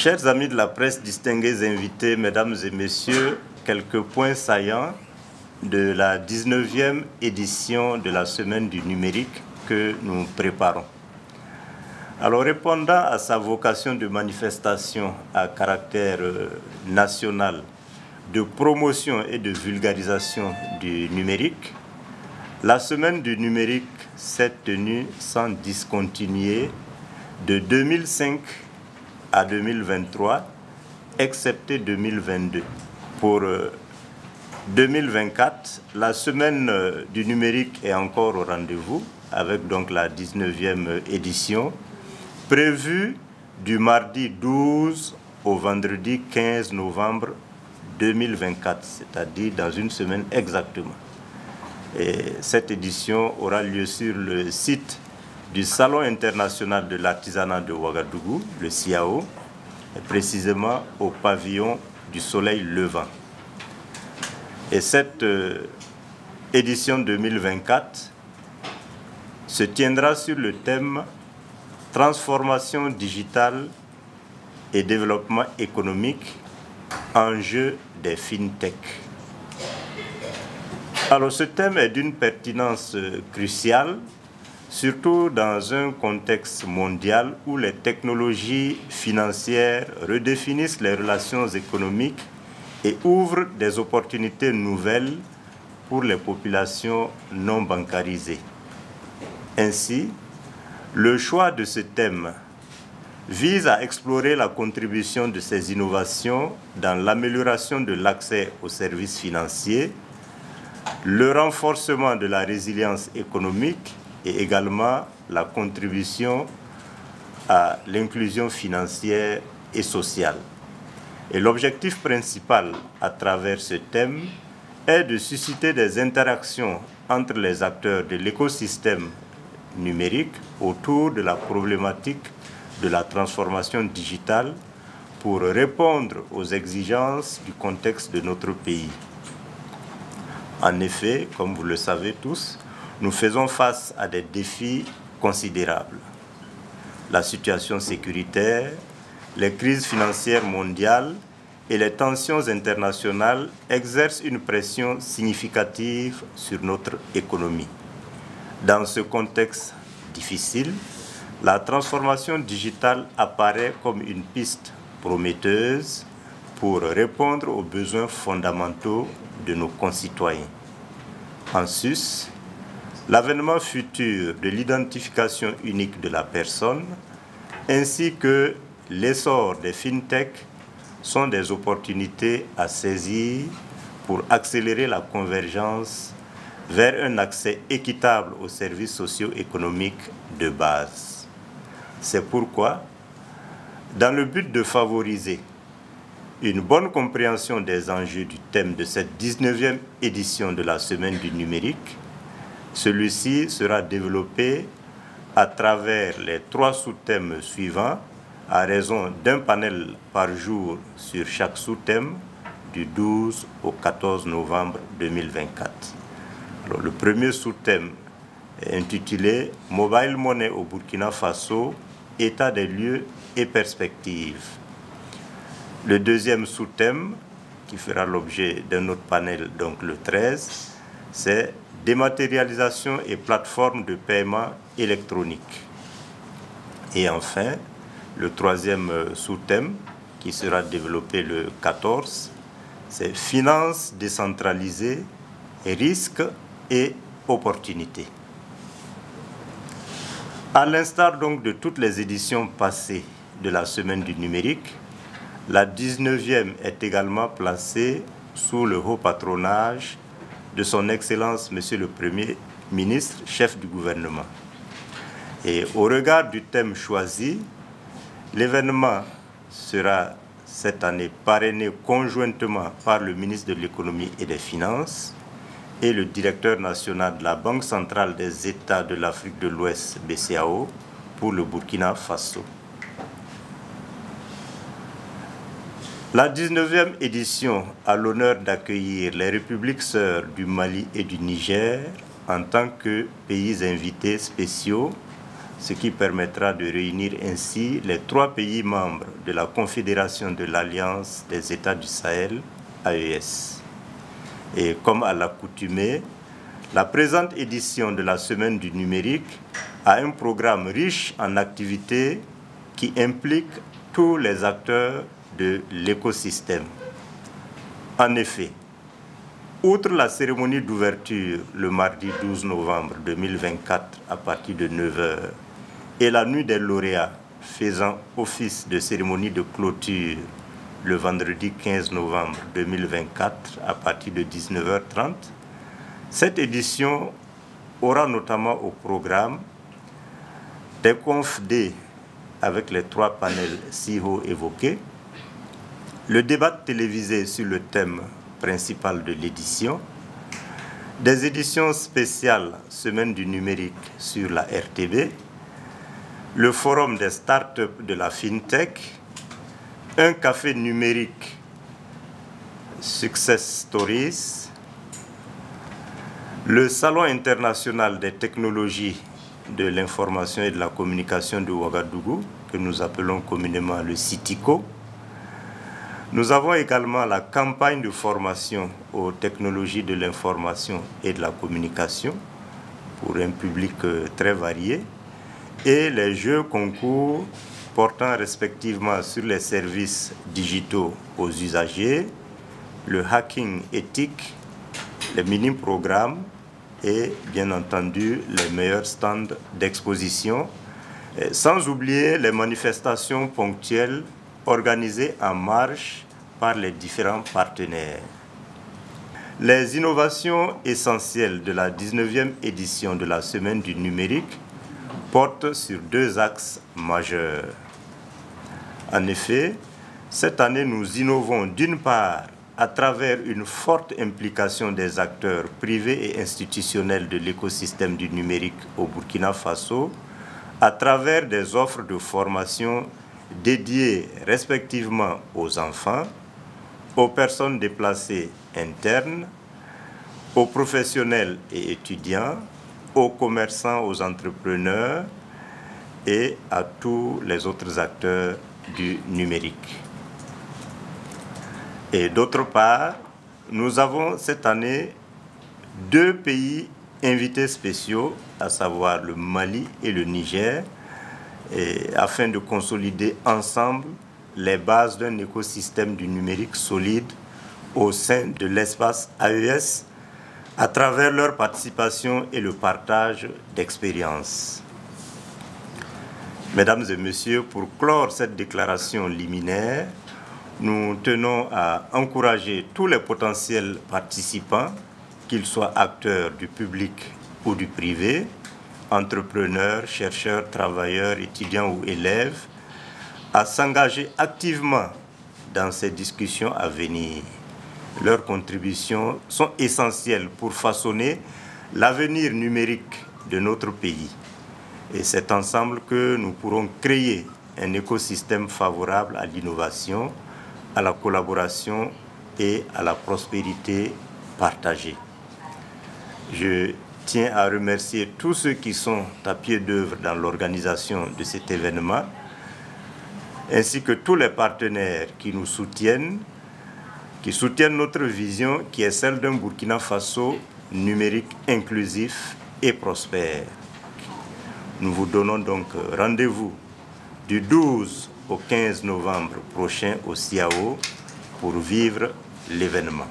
Chers amis de la presse, distingués invités, mesdames et messieurs, quelques points saillants de la 19e édition de la Semaine du numérique que nous préparons. Alors, répondant à sa vocation de manifestation à caractère national, de promotion et de vulgarisation du numérique, la Semaine du numérique s'est tenue sans discontinuer de 2005 à 2023, excepté 2022. Pour 2024, la Semaine du numérique est encore au rendez-vous, avec donc la 19e édition, prévue du mardi 12 au vendredi 15 novembre 2024, c'est-à-dire dans une semaine exactement. Et cette édition aura lieu sur le site du Salon international de l'artisanat de Ouagadougou, le CIAO, et précisément au pavillon du Soleil Levant. Et cette édition 2024 se tiendra sur le thème « Transformation digitale et développement économique, enjeux des FinTech ». Alors ce thème est d'une pertinence cruciale, surtout dans un contexte mondial où les technologies financières redéfinissent les relations économiques et ouvrent des opportunités nouvelles pour les populations non bancarisées. Ainsi, le choix de ce thème vise à explorer la contribution de ces innovations dans l'amélioration de l'accès aux services financiers, le renforcement de la résilience économique et également la contribution à l'inclusion financière et sociale. Et l'objectif principal à travers ce thème est de susciter des interactions entre les acteurs de l'écosystème numérique autour de la problématique de la transformation digitale pour répondre aux exigences du contexte de notre pays. En effet, comme vous le savez tous, nous faisons face à des défis considérables. La situation sécuritaire, les crises financières mondiales et les tensions internationales exercent une pression significative sur notre économie. Dans ce contexte difficile, la transformation digitale apparaît comme une piste prometteuse pour répondre aux besoins fondamentaux de nos concitoyens. En sus, l'avènement futur de l'identification unique de la personne ainsi que l'essor des FinTech sont des opportunités à saisir pour accélérer la convergence vers un accès équitable aux services socio-économiques de base. C'est pourquoi, dans le but de favoriser une bonne compréhension des enjeux du thème de cette 19e édition de la Semaine du numérique, celui-ci sera développé à travers les 3 sous-thèmes suivants, à raison d'un panel par jour sur chaque sous-thème du 12 au 14 novembre 2024. Alors, le premier sous-thème est intitulé « Mobile Money au Burkina Faso, état des lieux et perspectives ». Le deuxième sous-thème, qui fera l'objet d'un autre panel, donc le 13, c'est « Dématérialisation et plateforme de paiement électronique ». Et enfin, le troisième sous-thème, qui sera développé le 14, c'est « Finances décentralisées, risques et opportunités ». À l'instar donc de toutes les éditions passées de la Semaine du numérique, la 19e est également placée sous le haut patronage de son Excellence Monsieur le Premier ministre, chef du gouvernement. Et au regard du thème choisi, l'événement sera cette année parrainé conjointement par le ministre de l'Économie et des Finances et le directeur national de la Banque centrale des États de l'Afrique de l'Ouest, BCEAO, pour le Burkina Faso. La 19e édition a l'honneur d'accueillir les républiques sœurs du Mali et du Niger en tant que pays invités spéciaux ce qui permettra de réunir ainsi les 3 pays membres de la Confédération de l'Alliance des États du Sahel, AES. Et comme à l'accoutumée, la présente édition de la Semaine du numérique a un programme riche en activités qui implique tous les acteurs de l'écosystème. En effet, outre la cérémonie d'ouverture le mardi 12 novembre 2024 à partir de 9h et la nuit des lauréats faisant office de cérémonie de clôture le vendredi 15 novembre 2024 à partir de 19h30, cette édition aura notamment au programme des confs-D avec les 3 panels si haut évoqués, le débat télévisé sur le thème principal de l'édition, des éditions spéciales Semaine du numérique sur la RTB, le forum des startups de la FinTech, un café numérique Success Stories, le Salon international des technologies de l'information et de la communication de Ouagadougou, que nous appelons communément le CITICO. Nous avons également la campagne de formation aux technologies de l'information et de la communication pour un public très varié et les jeux concours portant respectivement sur les services digitaux aux usagers, le hacking éthique, les mini-programmes et bien entendu les meilleurs stands d'exposition, sans oublier les manifestations ponctuelles organisées en marge par les différents partenaires. Les innovations essentielles de la 19e édition de la Semaine du numérique portent sur 2 axes majeurs. En effet, cette année, nous innovons d'une part à travers une forte implication des acteurs privés et institutionnels de l'écosystème du numérique au Burkina Faso, à travers des offres de formation dédiées respectivement aux enfants, aux personnes déplacées internes, aux professionnels et étudiants, aux commerçants, aux entrepreneurs et à tous les autres acteurs du numérique. Et d'autre part, nous avons cette année 2 pays invités spéciaux, à savoir le Mali et le Niger, afin de consolider ensemble les bases d'un écosystème du numérique solide au sein de l'espace AES à travers leur participation et le partage d'expériences. Mesdames et messieurs, pour clore cette déclaration liminaire, nous tenons à encourager tous les potentiels participants, qu'ils soient acteurs du public ou du privé, entrepreneurs, chercheurs, travailleurs, étudiants ou élèves, à s'engager activement dans ces discussions à venir. Leurs contributions sont essentielles pour façonner l'avenir numérique de notre pays. Et c'est ensemble que nous pourrons créer un écosystème favorable à l'innovation, à la collaboration et à la prospérité partagée. Je tiens à remercier tous ceux qui sont à pied d'œuvre dans l'organisation de cet événement, ainsi que tous les partenaires qui nous soutiennent, qui soutiennent notre vision qui est celle d'un Burkina Faso numérique inclusif et prospère. Nous vous donnons donc rendez-vous du 12 au 15 novembre prochain au CIAO pour vivre l'événement.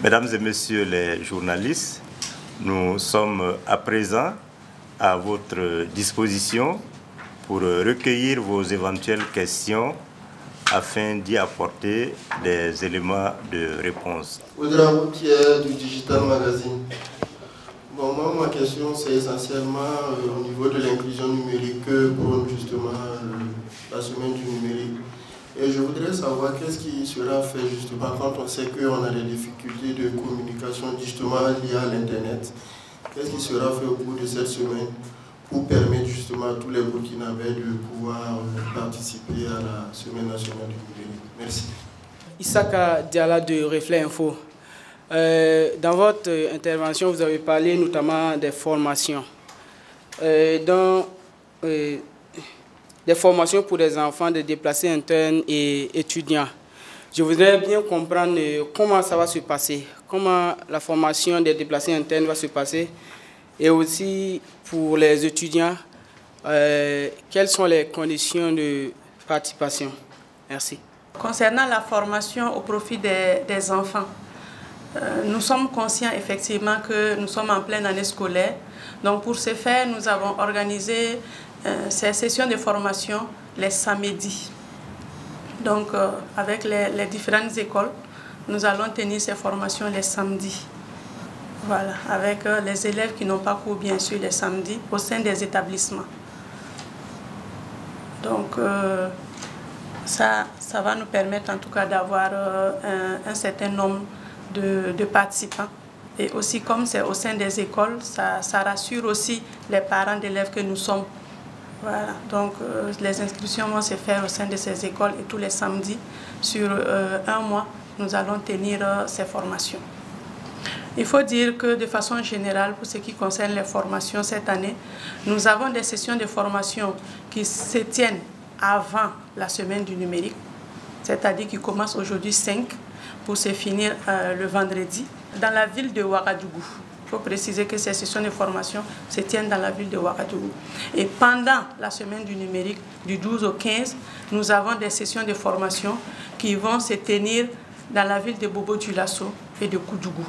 Mesdames et messieurs les journalistes, nous sommes à présent à votre disposition pour recueillir vos éventuelles questions afin d'y apporter des éléments de réponse. Ouedraogo Pierre du Digital Magazine. Bon, moi, ma question, c'est essentiellement au niveau de l'inclusion numérique pour justement la semaine du numérique. Et je voudrais savoir qu'est-ce qui sera fait justement quand on sait qu'on a des difficultés de communication justement liées à l'Internet. Qu'est-ce qui sera fait au cours de cette semaine pour permettre justement à tous les Burkinabés de pouvoir participer à la Semaine nationale du numérique. Merci. Issaka Diala de Reflet Info. Dans votre intervention, vous avez parlé notamment des formations. dans des formations pour des enfants de déplacés internes et étudiants. Je voudrais bien comprendre comment ça va se passer, comment la formation des déplacés internes va se passer, et aussi pour les étudiants, quelles sont les conditions de participation. Merci. Concernant la formation au profit des enfants, nous sommes conscients effectivement que nous sommes en pleine année scolaire. Donc pour ce faire, nous avons organisé ces sessions de formation les samedis. Donc avec les différentes écoles, nous allons tenir ces formations les samedis. Voilà, avec les élèves qui n'ont pas cours bien sûr les samedis au sein des établissements. Donc ça va nous permettre en tout cas d'avoir un certain nombre de participants. Et aussi comme c'est au sein des écoles, ça rassure aussi les parents d'élèves que nous sommes. Voilà, donc les inscriptions vont se faire au sein de ces écoles et tous les samedis, sur un mois, nous allons tenir ces formations. Il faut dire que de façon générale, pour ce qui concerne les formations cette année, nous avons des sessions de formation qui se tiennent avant la semaine du numérique, c'est-à-dire qui commence aujourd'hui 5 pour se finir le vendredi dans la ville de Ouagadougou. Il faut préciser que ces sessions de formation se tiennent dans la ville de Ouagadougou. Et pendant la semaine du numérique, du 12 au 15, nous avons des sessions de formation qui vont se tenir dans la ville de Bobo-Dioulasso et de Koudougou.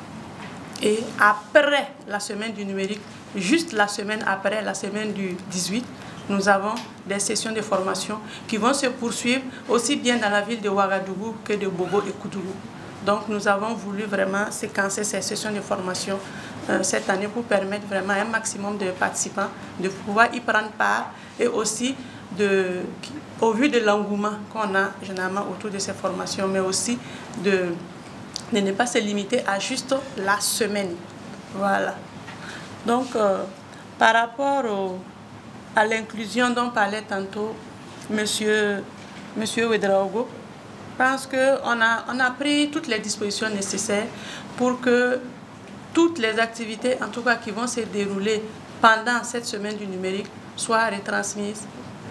Et après la semaine du numérique, juste la semaine après, la semaine du 18, nous avons des sessions de formation qui vont se poursuivre aussi bien dans la ville de Ouagadougou que de Bobo et Koudougou. Donc nous avons voulu vraiment séquencer ces sessions de formation cette année pour permettre vraiment à un maximum de participants de pouvoir y prendre part et aussi au vu de l'engouement qu'on a généralement autour de ces formations, mais aussi de ne pas se limiter à juste la semaine. Voilà. Donc par rapport à l'inclusion dont parlait tantôt Monsieur Ouedraogo, je pense qu'on a pris toutes les dispositions nécessaires pour que toutes les activités, en tout cas qui vont se dérouler pendant cette semaine du numérique, soient retransmises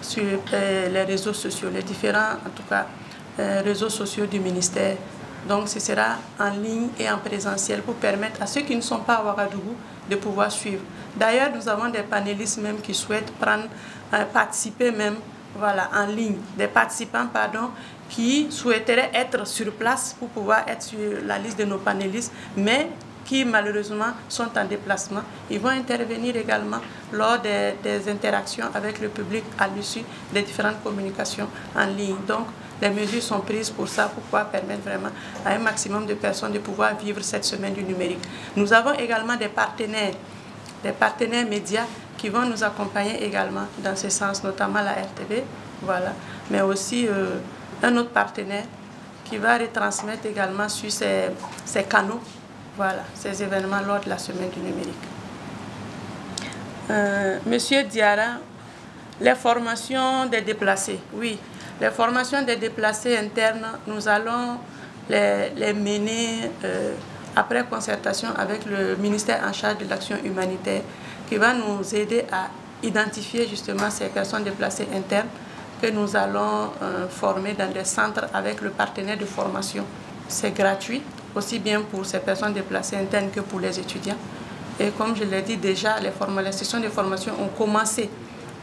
sur les réseaux sociaux, les différents, en tout cas, réseaux sociaux du ministère. Donc ce sera en ligne et en présentiel pour permettre à ceux qui ne sont pas à Ouagadougou de pouvoir suivre. D'ailleurs, nous avons des panélistes même qui souhaitent participer même, voilà, en ligne, des participants, pardon, qui souhaiteraient être sur place pour pouvoir être sur la liste de nos panélistes, mais qui malheureusement sont en déplacement. Ils vont intervenir également lors des interactions avec le public à l'issue des différentes communications en ligne. Donc, les mesures sont prises pour ça, pour pouvoir permettre vraiment à un maximum de personnes de pouvoir vivre cette semaine du numérique. Nous avons également des partenaires médias qui vont nous accompagner également dans ce sens, notamment la RTV, voilà, mais aussi un autre partenaire qui va retransmettre également sur ces canaux, voilà, ces événements lors de la semaine du numérique. Monsieur Diarra, les formations des déplacés, oui, les formations des déplacés internes, nous allons les mener après concertation avec le ministère en charge de l'action humanitaire qui va nous aider à identifier justement ces personnes déplacées internes que nous allons former dans des centres avec le partenaire de formation. C'est gratuit, aussi bien pour ces personnes déplacées internes que pour les étudiants. Et comme je l'ai dit déjà, les sessions de formation ont commencé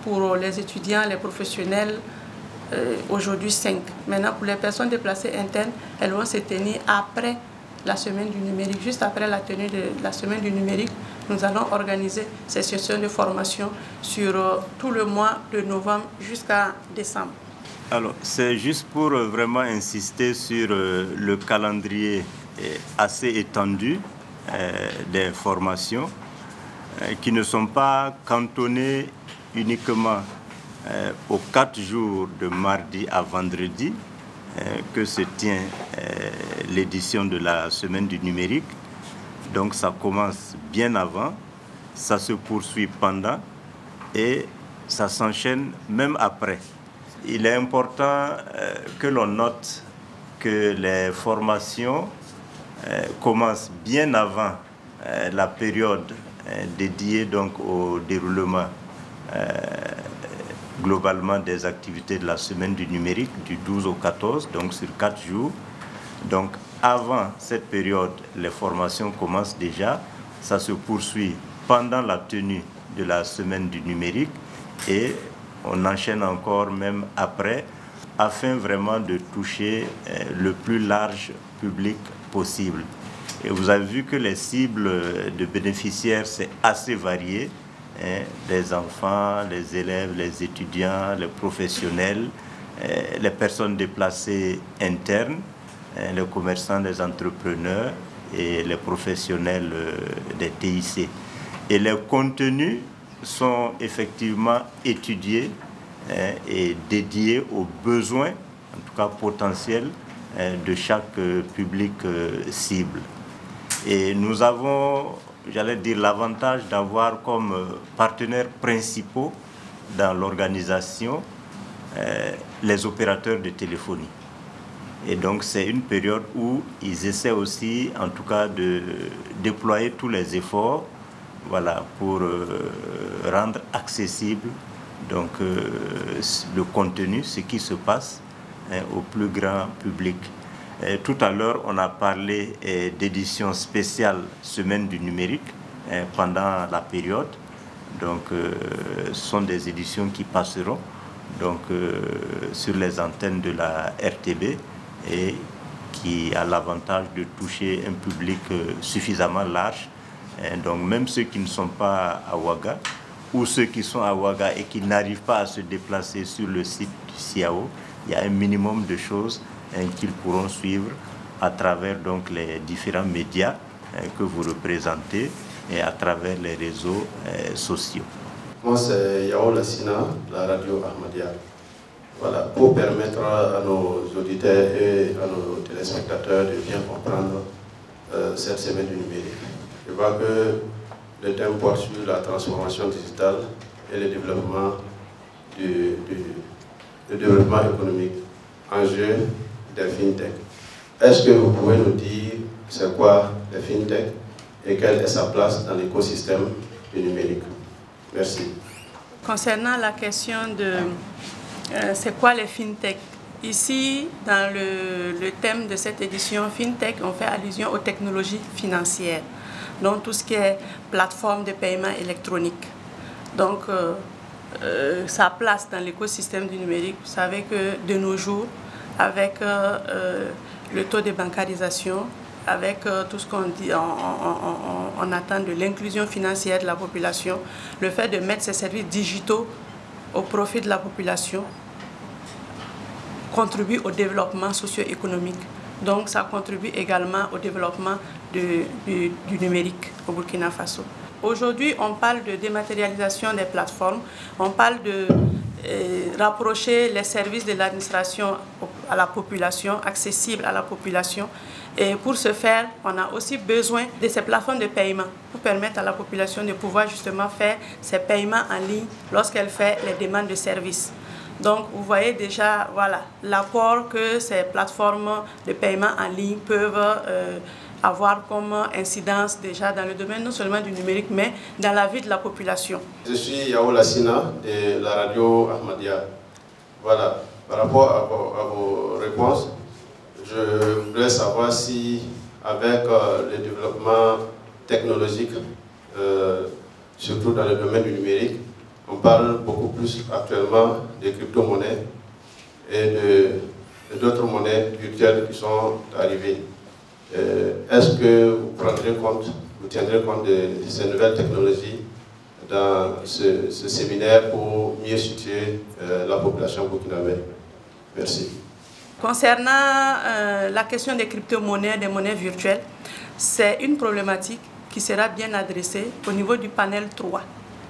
pour les étudiants, les professionnels, aujourd'hui 5. Maintenant, pour les personnes déplacées internes, elles vont se tenir après la semaine du numérique. Juste après la tenue de la semaine du numérique, nous allons organiser ces sessions de formation sur tout le mois de novembre jusqu'à décembre. Alors, c'est juste pour vraiment insister sur le calendrier assez étendu des formations qui ne sont pas cantonnées uniquement aux 4 jours de mardi à vendredi que se tient l'édition de la semaine du numérique. Donc ça commence bien avant, ça se poursuit pendant et ça s'enchaîne même après. Il est important que l'on note que les formations commencent bien avant la période dédiée donc au déroulement globalement des activités de la semaine du numérique du 12 au 14, donc sur 4 jours. Donc avant cette période, les formations commencent déjà, ça se poursuit pendant la tenue de la semaine du numérique et on enchaîne encore même après, afin vraiment de toucher le plus large public possible. Et vous avez vu que les cibles de bénéficiaires, c'est assez varié. Les enfants, les élèves, les étudiants, les professionnels, les personnes déplacées internes, les commerçants, les entrepreneurs et les professionnels des TIC. Et les contenus sont effectivement étudiés et dédiés aux besoins, en tout cas potentiels, de chaque public cible. Et nous avons, j'allais dire, l'avantage d'avoir comme partenaires principaux dans l'organisation les opérateurs de téléphonie. Et donc c'est une période où ils essaient aussi, en tout cas, de déployer tous les efforts, voilà, pour rendre accessible donc, le contenu, ce qui se passe au plus grand public. Tout à l'heure, on a parlé d'édition spéciale Semaine du numérique pendant la période. Donc, ce sont des éditions qui passeront donc, sur les antennes de la RTB et qui a l'avantage de toucher un public suffisamment large. Donc, même ceux qui ne sont pas à Ouaga ou ceux qui sont à Ouaga et qui n'arrivent pas à se déplacer sur le site du CIAO, il y a un minimum de choses qu'ils pourront suivre à travers donc, les différents médias que vous représentez et à travers les réseaux sociaux. Moi, c'est Yao Lassina, la radio Ahmadiyya. Voilà, pour permettre à nos auditeurs et à nos téléspectateurs de bien comprendre cette semaine du numérique. Je vois que le thème porte sur la transformation digitale et le développement le développement économique, enjeu des fintech. Est-ce que vous pouvez nous dire c'est quoi les fintech et quelle est sa place dans l'écosystème du numérique? Merci. Concernant la question de c'est quoi les fintech, ici dans le thème de cette édition fintech, on fait allusion aux technologies financières, donc tout ce qui est plateforme de paiement électronique. Donc sa place dans l'écosystème du numérique, vous savez que de nos jours, avec le taux de bancarisation, avec tout ce qu'on dit, on attend de l'inclusion financière de la population, le fait de mettre ces services digitaux au profit de la population contribue au développement socio-économique. Donc ça contribue également au développement du numérique au Burkina Faso. Aujourd'hui, on parle de dématérialisation des plateformes, on parle de rapprocher les services de l'administration à la population, accessibles à la population. Et pour ce faire, on a aussi besoin de ces plateformes de paiement pour permettre à la population de pouvoir justement faire ses paiements en ligne lorsqu'elle fait les demandes de services. Donc, vous voyez déjà voilà, l'apport que ces plateformes de paiement en ligne peuvent avoir comme incidence déjà dans le domaine non seulement du numérique, mais dans la vie de la population. Je suis Yao Lassina de la radio Ahmadiyya. Voilà, par rapport à vos réponses, je voudrais savoir si, avec le développement technologique, surtout dans le domaine du numérique, on parle beaucoup plus actuellement des crypto-monnaies et d'autres monnaies virtuelles qui sont arrivées. Est-ce que vous tiendrez compte de ces nouvelles technologies dans ce séminaire pour mieux situer la population burkinabé? Merci. Concernant la question des crypto-monnaies, des monnaies virtuelles, c'est une problématique qui sera bien adressée au niveau du panel 3,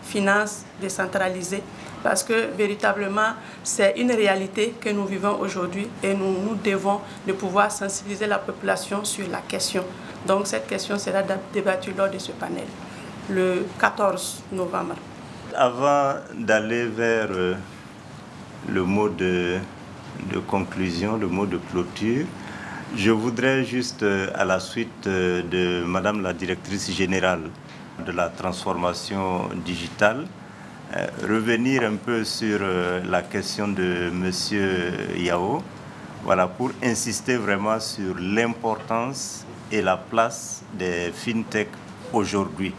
finances décentralisées, parce que véritablement c'est une réalité que nous vivons aujourd'hui et nous devons de pouvoir sensibiliser la population sur la question. Donc cette question sera débattue lors de ce panel, le 14 novembre. Avant d'aller vers le mot de conclusion, le mot de clôture, je voudrais juste, à la suite de Madame la directrice générale de la transformation digitale, revenir un peu sur la question de M. Yao, voilà, pour insister vraiment sur l'importance et la place des fintech aujourd'hui.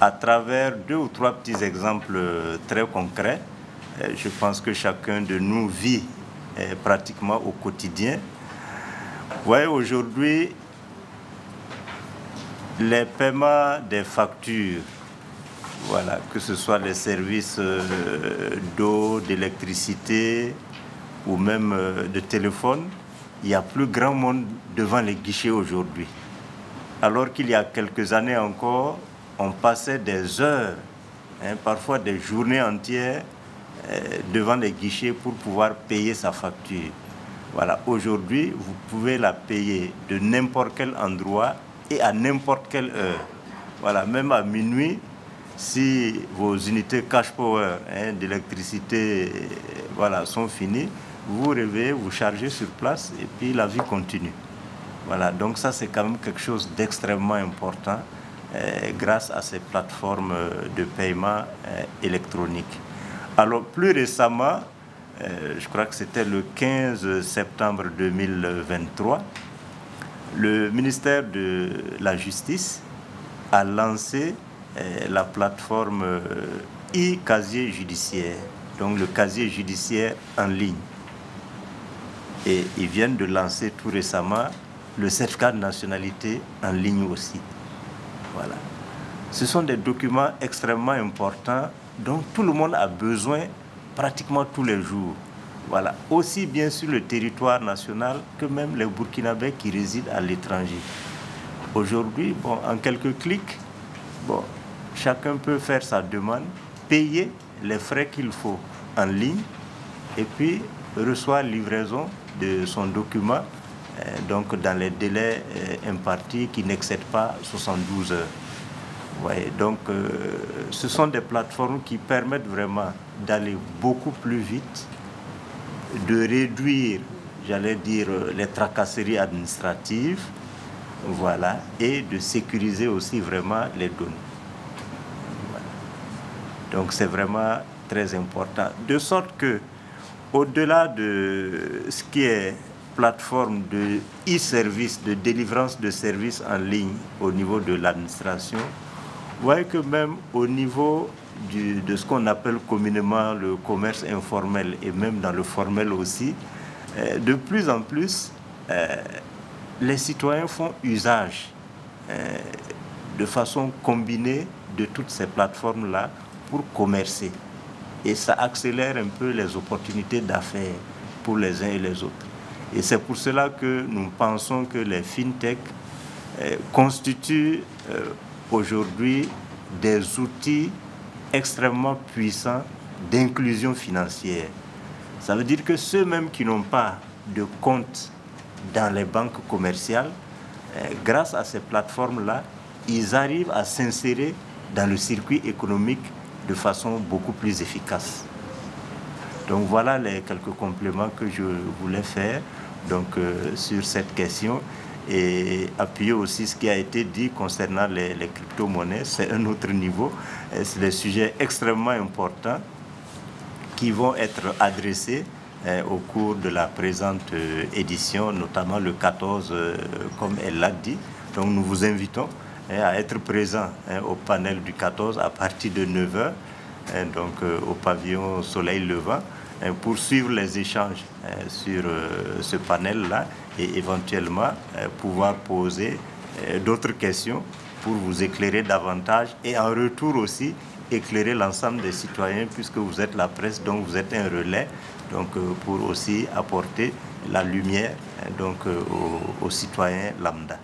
À travers 2 ou 3 petits exemples très concrets, je pense que chacun de nous vit pratiquement au quotidien. Vous voyez, aujourd'hui, les paiements des factures, voilà, que ce soit les services d'eau, d'électricité ou même de téléphone, il y a plus grand monde devant les guichets aujourd'hui. Alors qu'il y a quelques années encore, on passait des heures, parfois des journées entières devant les guichets pour pouvoir payer sa facture. Voilà, aujourd'hui, vous pouvez la payer de n'importe quel endroit et à n'importe quelle heure. Voilà, même à minuit, si vos unités cash power d'électricité voilà, sont finies, vous vous réveillez, vous chargez sur place et puis la vie continue. Voilà, donc ça c'est quand même quelque chose d'extrêmement important grâce à ces plateformes de paiement électronique. Alors plus récemment, je crois que c'était le 15 septembre 2023, le ministère de la Justice a lancé la plateforme e-casier judiciaire, donc le casier judiciaire en ligne. Et ils viennent de lancer tout récemment le certificat de nationalité en ligne aussi. Voilà. Ce sont des documents extrêmement importants dont tout le monde a besoin pratiquement tous les jours. Voilà. Aussi bien sur le territoire national que même les Burkinabés qui résident à l'étranger. Aujourd'hui, bon, en quelques clics, bon, chacun peut faire sa demande, payer les frais qu'il faut en ligne et puis reçoit livraison de son document donc dans les délais impartis qui n'excèdent pas 72 heures. Ouais, donc ce sont des plateformes qui permettent vraiment d'aller beaucoup plus vite, de réduire, j'allais dire, les tracasseries administratives, voilà, et de sécuriser aussi vraiment les données. Voilà. Donc c'est vraiment très important. De sorte que, au-delà de ce qui est plateforme de e-service, de délivrance de services en ligne au niveau de l'administration, vous voyez que même au niveau de ce qu'on appelle communément le commerce informel et même dans le formel aussi, de plus en plus, les citoyens font usage de façon combinée de toutes ces plateformes-là pour commercer. Et ça accélère un peu les opportunités d'affaires pour les uns et les autres. Et c'est pour cela que nous pensons que les fintech constituent aujourd'hui des outils extrêmement puissants d'inclusion financière. Ça veut dire que ceux-mêmes qui n'ont pas de compte dans les banques commerciales, grâce à ces plateformes-là, ils arrivent à s'insérer dans le circuit économique de façon beaucoup plus efficace. Donc voilà les quelques compléments que je voulais faire donc, sur cette question et appuyer aussi ce qui a été dit concernant les crypto-monnaies. C'est un autre niveau. C'est des sujets extrêmement importants qui vont être adressés au cours de la présente édition, notamment le 14, comme elle l'a dit. Donc nous vous invitons à être présents au panel du 14 à partir de 9h, donc au pavillon Soleil Levant, pour suivre les échanges sur ce panel-là et éventuellement pouvoir poser d'autres questions pour vous éclairer davantage et en retour aussi éclairer l'ensemble des citoyens puisque vous êtes la presse, donc vous êtes un relais donc, pour aussi apporter la lumière donc, aux citoyens lambda.